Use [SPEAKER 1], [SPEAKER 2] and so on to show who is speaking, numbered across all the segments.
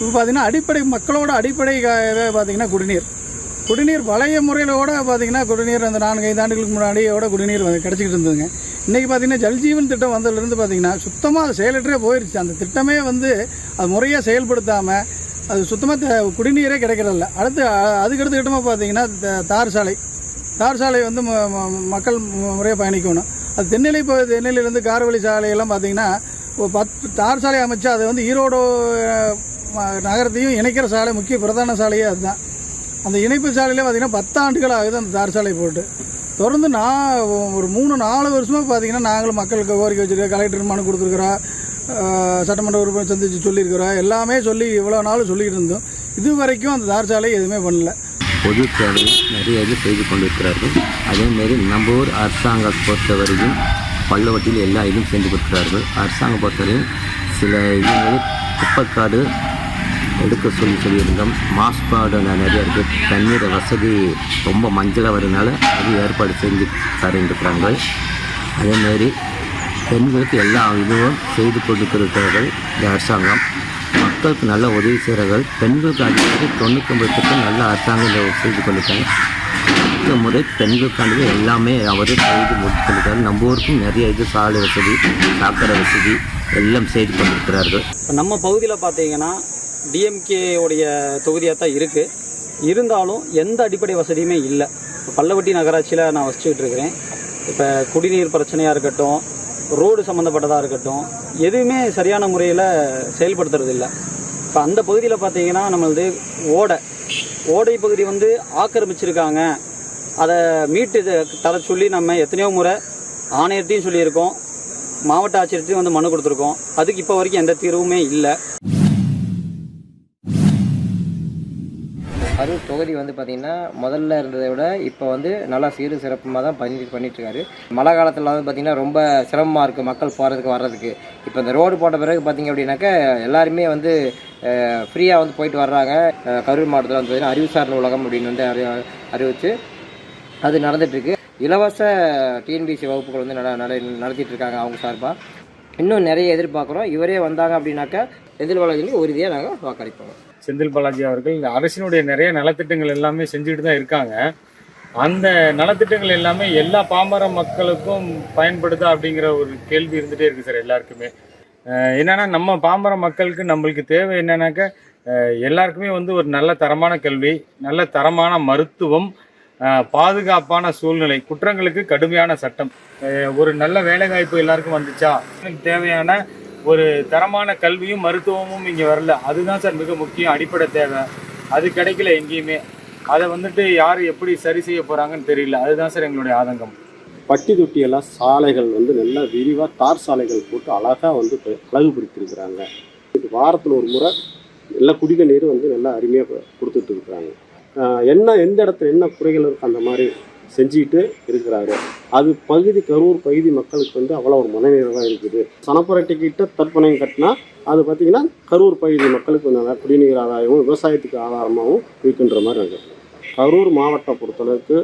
[SPEAKER 1] இப்போ பார்த்திங்கன்னா அடிப்படை மக்களோட அடிப்படை பார்த்திங்கன்னா குடிநீர் பழைய முறையிலோட பார்த்திங்கன்னா குடிநீர் அந்த 4-5 ஆண்டுகளுக்கு முன்னாடியோட குடிநீர் கிடச்சிக்கிட்டு இருந்ததுங்க. இன்றைக்கி பார்த்திங்கன்னா ஜல்ஜீவன் திட்டம் வந்ததுலேருந்து பார்த்திங்கன்னா சுத்தமாக அது செயலற்றே போயிடுச்சு. அந்த திட்டமே அது முறையாக செயல்படுத்தாமல் அது சுத்தமாக குடிநீரே கிடைக்கிறதில்ல. அதுக்கடுத்த திட்டமாக பார்த்திங்கன்னா தார் சாலை மக்கள் முறையாக பயணிக்கணும். அது தென்னிலையிலேருந்து காரவழி சாலையெல்லாம் பார்த்திங்கன்னா 10 தார் சாலை அமைச்சா அது ஈரோடு நகரத்தையும் இணைக்கிற சாலை, முக்கிய பிரதான சாலையே அதுதான். அந்த இணைப்பு சாலையில் பார்த்திங்கன்னா 10 ஆண்டுகள் ஆகுது அந்த தார் சாலை போட்டு. தொடர்ந்து ஒரு 3-4 வருஷமாக பார்த்திங்கன்னா நாங்களும் மக்களுக்கு கோரிக்கை வச்சுருக்கோம், கலெக்டர் மனு கொடுத்துருக்குறோம், சட்டமன்ற உறுப்பினர் சந்தித்து சொல்லியிருக்கிறோம், எல்லாமே சொல்லி இவ்வளோ நாள் சொல்லிக்கிட்டு இருந்தோம். இது வரைக்கும் அந்த தார் சாலை எதுவுமே பண்ணல.
[SPEAKER 2] பொது சேவை நிறைய இது செய்து கொண்டிருக்கிறார்கள். அதேமாரி நம்ம ஊர் அரசாங்கம் பொறுத்தவரையும் பள்ளவட்டியில் எல்லா இதுவும் செஞ்சு கொடுக்குறார்கள். அரசாங்கம் பொறுத்தவரையும் சில இது குப்பைக்காடு எடுக்க சொல்லியிருந்தோம். மாசுபாடு நிறைய இருக்குது. தண்ணீர் வசதி ரொம்ப மஞ்சளாக வரதுனால அது ஏற்பாடு செஞ்சு தருகிறாங்க. அதேமாரி பெண்களுக்கு எல்லா இதுவும் செய்து கொடுக்கிறார்கள் இந்த அரசாங்கம். மக்களுக்கு நல்ல உதவி செய்கிறார்கள். பெண்களுக்கு அடிக்கடி 99% நல்ல அரசாங்கம் செய்து கொண்டிருக்காங்க. அடுத்த முறை பெண்களுக்கானது எல்லாமே அவர் செய்து முடித்துள்ளார். நம்ம ஊருக்கும் நிறைய இது சாலை வசதி, சாக்கடை வசதி எல்லாம் செய்து கொண்டிருக்கிறார்கள்.
[SPEAKER 3] நம்ம பகுதியில் பார்த்தீங்கன்னா டிஎம்கே உடைய தொகுதியாக தான் இருக்குது. இருந்தாலும் எந்த அடிப்படை வசதியுமே இல்லை. இப்போ பள்ளவட்டி நகராட்சியில் நான் வசிச்சுக்கிட்டு இருக்கிறேன். இப்போ குடிநீர் பிரச்சனையாக இருக்கட்டும், ரோடு சம்மந்தப்பட்டதாக இருக்கட்டும், எதுவுமே சரியான முறையில் செயல்படுத்துறது இல்லை. இப்போ அந்த பகுதியில் பார்த்தீங்கன்னா நம்மளது ஓடை பகுதி ஆக்கிரமிச்சிருக்காங்க. அதை மீட்டு தர சொல்லி நம்ம எத்தனையோ முறை ஆணையர்த்தையும் சொல்லியிருக்கோம், மாவட்ட ஆட்சியர்த்தையும் மனு கொடுத்துருக்கோம். அதுக்கு இப்போ வரைக்கும் எந்த தீர்வுமே இல்லை.
[SPEAKER 4] கரூர் தொகுதி பார்த்திங்கன்னா முதல்ல இருந்ததை விட இப்போ நல்லா சீரு சிறப்புமாக தான் பண்ணிட்டுருக்காரு. மழை காலத்தில் பார்த்திங்கன்னா ரொம்ப சிரமமாக இருக்குது மக்கள் போகிறதுக்கு வர்றதுக்கு. இப்போ இந்த ரோடு போட்ட பிறகு பார்த்திங்க அப்படின்னாக்கா எல்லாருமே ஃப்ரீயாக போயிட்டு வர்றாங்க. கரூர் மாவட்டத்தில் பார்த்திங்கன்னா அறிவுசார் நூலகம் அப்படின்னு அறிவித்து அது நடந்துகிட்ருக்கு. இலவச டிஎன்பிசி வகுப்புகள் நடத்திட்டு இருக்காங்க அவங்க சார்பாக. இன்னும் நிறைய எதிர்பார்க்குறோம். இவரே வந்தாங்க அப்படின்னாக்கா செந்தில் பாலாஜிக்கு உறுதியாக நாங்கள் வாக்களிப்போம்.
[SPEAKER 5] செந்தில் பாலாஜி அவர்கள் இந்த அரசினுடைய நிறைய நலத்திட்டங்கள் எல்லாமே செஞ்சுட்டு தான் இருக்காங்க. அந்த நலத்திட்டங்கள் எல்லாமே எல்லா பாமர மக்களுக்கும் பயன்படுதா அப்படிங்கிற ஒரு கேள்வி இருந்துகிட்டே இருக்குது சார் எல்லாருக்குமே. என்னென்னா நம்ம பாமர மக்களுக்கு நம்மளுக்கு தேவை என்னன்னாக்கா எல்லாருக்குமே ஒரு நல்ல தரமான கல்வி, நல்ல தரமான மருத்துவம், பாதுகாப்பான சூழ்நிலை, குற்றங்களுக்கு கடுமையான சட்டம், ஒரு நல்ல வேலைவாய்ப்பு எல்லாருக்கும் வந்துச்சா, தேவையான ஒரு தரமான கல்வியும் மருத்துவமும் இங்கே வரல. அதுதான் சார் மிக முக்கியம், அடிப்படை தேவை. அது கிடைக்கல எங்கேயுமே. அதை யார் எப்படி சரி செய்ய போகிறாங்கன்னு தெரியல. அதுதான் சார் எங்களுடைய ஆதங்கம்.
[SPEAKER 6] பட்டி தொட்டியெல்லாம் சாலைகள் நல்லா விரிவாக தார் சாலைகள் போட்டு அழகாக அழகுபடுத்தியிருக்கிறாங்க. வாரத்தில் ஒரு முறை நல்லா குடிக்க நீர் நல்லா அருமையாக கொடுத்துட்டு இருக்கிறாங்க. எந்த இடத்துல என்ன குறைகள் இருக்குது அந்த மாதிரி செஞ்சுக்கிட்டு இருக்கிறாரு. அது கரூர் பகுதி மக்களுக்கு அவ்வளோ ஒரு மனநிறைவாக இருக்குது. சனப்புரட்டிக்கிட்ட தற்பனையும் கட்டினா அது பார்த்திங்கன்னா கரூர் பகுதி மக்களுக்கு நல்லா குடிநீர் ஆதாயமும் விவசாயத்துக்கு ஆதாரமாகவும் இருக்கின்ற மாதிரி இருக்குது. கரூர் மாவட்டம் பொறுத்தளவுக்கு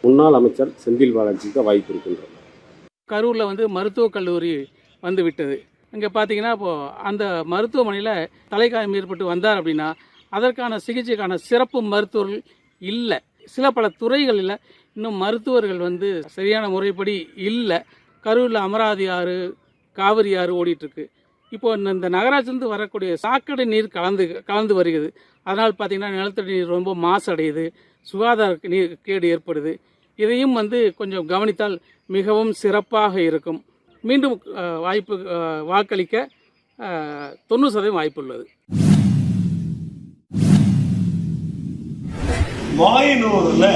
[SPEAKER 6] முன்னாள் அமைச்சர் செந்தில் பாலாஜிக்கு வாய்ப்பு இருக்கின்றது.
[SPEAKER 1] கரூரில் மருத்துவக் கல்லூரி விட்டது. இங்கே பார்த்தீங்கன்னா இப்போது அந்த மருத்துவமனையில் தலைக்காயம் ஏற்பட்டு வந்தார் அப்படின்னா அதற்கான சிகிச்சைக்கான சிறப்பு மருத்துவர்கள் இல்லை. பல துறைகளில் இன்னும் மருத்துவர்கள் சரியான முறைப்படி இல்லை. கரூரில் அமராவதி ஆறு, காவிரி ஆறு ஓடிட்டுருக்கு. இப்போ இந்த நகராட்சியிலேருந்து வரக்கூடிய சாக்கடை நீர் கலந்து வருகிறது. அதனால் பார்த்திங்கன்னா நிலத்தடி நீர் ரொம்ப மாசடையுது, சுகாதார நீர் கேடு ஏற்படுது. இதையும் கொஞ்சம் கவனித்தால் மிகவும் சிறப்பாக இருக்கும். மீண்டும் வாக்களிக்க 90% வாய்ப்பு உள்ளது.
[SPEAKER 7] மாயனூரில்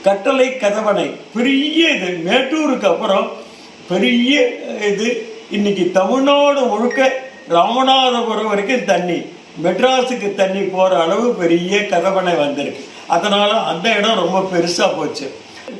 [SPEAKER 7] கட்டளை கதவணை பெரிய இது, மேட்டூருக்கு அப்புறம் பெரிய இது. இன்னைக்கு தமிழ்நாடு முழுக்க ராமநாதபுரம் வரைக்கும் தண்ணி, மெட்ராஸுக்கு தண்ணி போகிற அளவு பெரிய கதவணை வந்திருக்கு. அதனால் அந்த இடம் ரொம்ப பெருசாக போச்சு.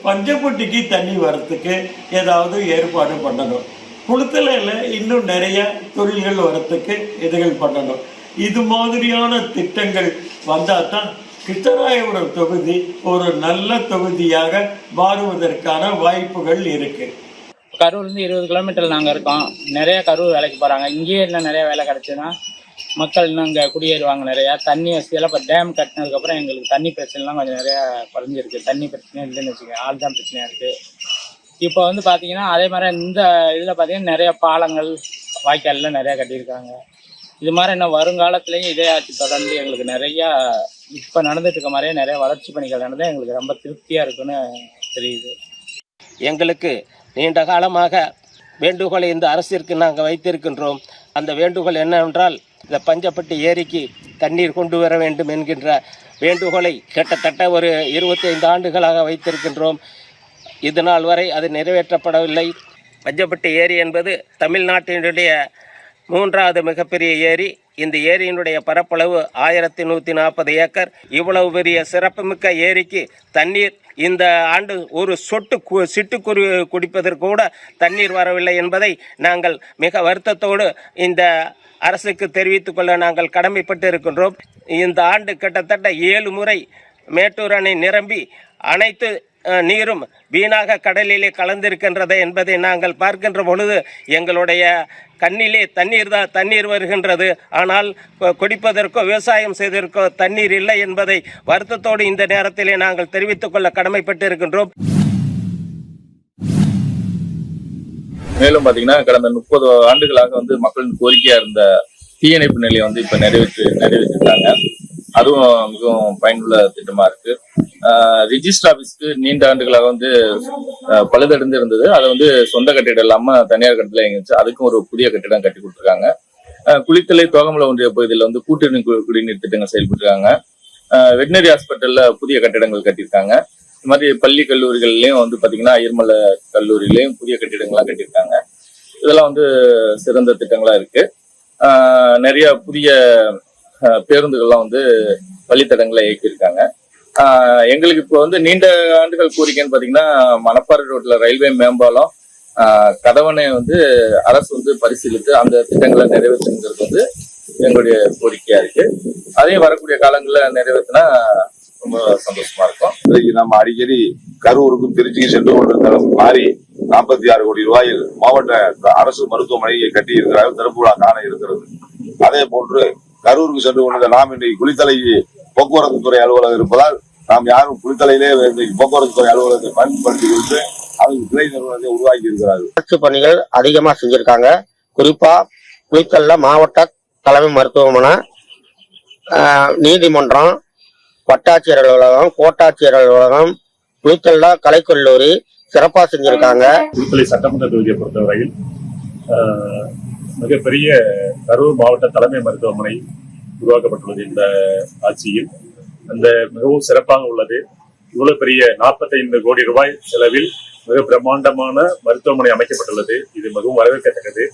[SPEAKER 7] பஞ்சப்பட்டிக்கு தண்ணி வர்றதுக்கு ஏதாவது ஏற்பாடு பண்ணணும். குளத்தலையில் இன்னும் நிறைய தொழில்கள் வர்றதுக்கு இதுகள் பண்ணணும். இது மாதிரியான திட்டங்கள் வந்தால் தான் கிருஷ்ணராயபுரம் தொகுதி ஒரு நல்ல தொகுதியாக மாறுவதற்கான வாய்ப்புகள் இருக்கு.
[SPEAKER 8] கரூர்லேருந்து 20 கிலோமீட்டர் நாங்கள் இருக்கோம். நிறைய கரூர் வேலைக்கு போகிறாங்க. இங்கேயே இன்னும் நிறைய வேலை கிடச்சுன்னா மக்கள் இன்னும் இங்கே குடியேறுவாங்க நிறையா. தண்ணி வசதியெல்லாம் இப்போ டேம் கட்டினதுக்கப்புறம் எங்களுக்கு தண்ணி பிரச்சனைலாம் கொஞ்சம் நிறையா குறைஞ்சிருக்கு. தண்ணி பிரச்சனை இல்லைன்னு வச்சுக்கோங்க, ஆள் தான் பிரச்சனையாக இருக்குது. இப்போ வந்து பார்த்தீங்கன்னா அதே மாதிரி இந்த இதில் பார்த்தீங்கன்னா நிறையா பாலங்கள் வாய்க்கால்லாம் நிறையா கட்டியிருக்காங்க. இது மாதிரி இன்னும் வருங்காலத்துலேயும் இதே ஆட்சி தொடர்ந்து எங்களுக்கு நிறையா இப்போ நடந்துட்டு இருக்க மாதிரியே நிறைய வளர்ச்சி பணிகள் நடந்தால் எங்களுக்கு ரொம்ப திருப்தியாக இருக்குன்னு தெரியுது.
[SPEAKER 9] எங்களுக்கு நீண்ட காலமாக வேண்டுகோளை இந்த அரசிற்கு நாங்கள் வைத்திருக்கின்றோம். அந்த வேண்டுகோள் என்னவென்றால் இந்த பஞ்சப்பட்டி ஏரிக்கு தண்ணீர் கொண்டு வர வேண்டும் என்கின்ற வேண்டுகோளை கிட்டத்தட்ட ஒரு 25 ஆண்டுகளாக வைத்திருக்கின்றோம். இதுநாள் வரை அது நிறைவேற்றப்படவில்லை. பஞ்சப்பட்டி ஏரி என்பது தமிழ்நாட்டினுடைய 3வது மிகப்பெரிய ஏரி. இந்த ஏரியினுடைய பரப்பளவு 1140 ஏக்கர். இவ்வளவு பெரிய சிறப்புமிக்க ஏரிக்கு தண்ணீர் இந்த ஆண்டு ஒரு சிட்டுக்குருவி குடிப்பதற்கு கூட தண்ணீர் வரவில்லை என்பதை நாங்கள் மிக வருத்தத்தோடு இந்த அரசுக்கு தெரிவித்துக் கொள்ள நாங்கள் கடமைப்பட்டு இருக்கின்றோம். இந்த ஆண்டு கிட்டத்தட்ட 7 முறை மேட்டூர் அணை நிரம்பி அனைத்து நீரும் வீணாக கடலிலே கலந்திருக்கின்றது என்பதை நாங்கள் பார்க்கின்ற பொழுது எங்களுடைய கண்ணிலே தண்ணீர் வருகின்றது. ஆனால் குடிப்பதற்கோ விவசாயம் செய்வதற்கோ தண்ணீர் இல்லை என்பதை வருத்தத்தோடு இந்த நேரத்திலே நாங்கள் தெரிவித்துக் கொள்ள கடமைப்பட்டு இருக்கின்றோம்.
[SPEAKER 10] மேலும் பார்த்தீங்கன்னா கடந்த 30 ஆண்டுகளாக மக்களின் கோரிக்கையா இருந்த தீயணைப்பு நிலையம் இப்ப நிறைவேற்றிருக்காங்க. அதுவும் மிகவும் பயனுள்ள திட்டமா இருக்கு. ரிஜிஸ்டர் ஆபீஸ்க்கு நீண்ட ஆண்டுகளாக பழுதடைந்து இருந்தது. அதை சொந்த கட்டிடம் இல்லாம தனியார் கட்டத்துல இருந்துச்சு. அதுக்கும் ஒரு புதிய கட்டிடம் கட்டி கொடுத்துருக்காங்க. குளித்தலை தோகமலை ஒன்றிய பகுதியில் கூட்டுறவு குடிநீர் திட்டங்கள் செயல்பட்டுருக்காங்க. வெட்டினரி ஹாஸ்பிட்டல்ல புதிய கட்டிடங்கள் கட்டியிருக்காங்க. இது மாதிரி பள்ளி கல்லூரிகள்லயும் பாத்தீங்கன்னா ஐயர்மலை கல்லூரியிலையும் புதிய கட்டிடங்கள்லாம் கட்டியிருக்காங்க. இதெல்லாம் சிறந்த திட்டங்களா இருக்கு. நிறைய புதிய பேருந்துகள்லாம் வழித்தடங்களை இயக்கியிருக்காங்க. எங்களுக்கு இப்போ நீண்ட ஆண்டுகள் கோரிக்கைன்னு பாத்தீங்கன்னா மணப்பாறை ரோட்ல ரயில்வே மேம்பாலம் கதவணை அரசு பரிசீலித்து அந்த திட்டங்களை நிறைவேற்றுங்கிறது எங்களுடைய கோரிக்கையா இருக்கு. அதையும் வரக்கூடிய காலங்களில் நிறைவேற்றினா ரொம்ப சந்தோஷமா இருக்கும்.
[SPEAKER 11] நம்ம அடிக்கடி கரூருக்கும் திருச்சிக்கு சென்று கொண்டிருந்தாலும் மாறி 46 கோடி ரூபாயில் மாவட்ட அரசு மருத்துவமனையை கட்டி இருக்கிறார்கள். திறப்பு விழா காண இருக்கிறது. அதே போன்று கரூருக்கு சென்று கொண்டிருந்த நாம் இன்றைக்கு குளித்தலை போக்குவரத்து துறை அலுவலகம் இருப்பதால் நாம் யாரும் குளித்தலையிலே போக்குவரத்து துறை அலுவலகத்தை பயன்படுத்தி கொடுத்து அவங்க கிளை நிறுவனத்தை உருவாக்கி இருக்கிறார்கள்.
[SPEAKER 12] வளர்ச்சி பணிகள் அதிகமா செஞ்சிருக்காங்க. குறிப்பா குளித்தல்ல மாவட்ட தலைமை மருத்துவமனை, நீதிமன்றம், வட்டாட்சியர் அலுவலகம், கோட்டாட்சியர் அலுவலகம், குளித்தல்ல கலைக்கல்லூரி சிறப்பா செஞ்சிருக்காங்க.
[SPEAKER 10] குளித்தலை சட்டமன்ற தொகுதியை பொறுத்தவரையில் மிகப்பெரிய கரூர் மாவட்ட தலைமை மருத்துவமனை உருவாக்கப்பட்டுள்ளது. இந்த ஆட்சியில் அந்த மிகவும் சிறப்பாக உள்ளது. இவ்வளவு பெரிய 45 கோடி ரூபாய் செலவில் மிக பிரம்மாண்டமான மருத்துவமனை அமைக்கப்பட்டுள்ளது. இது மிகவும் வரவேற்கத்தக்கது.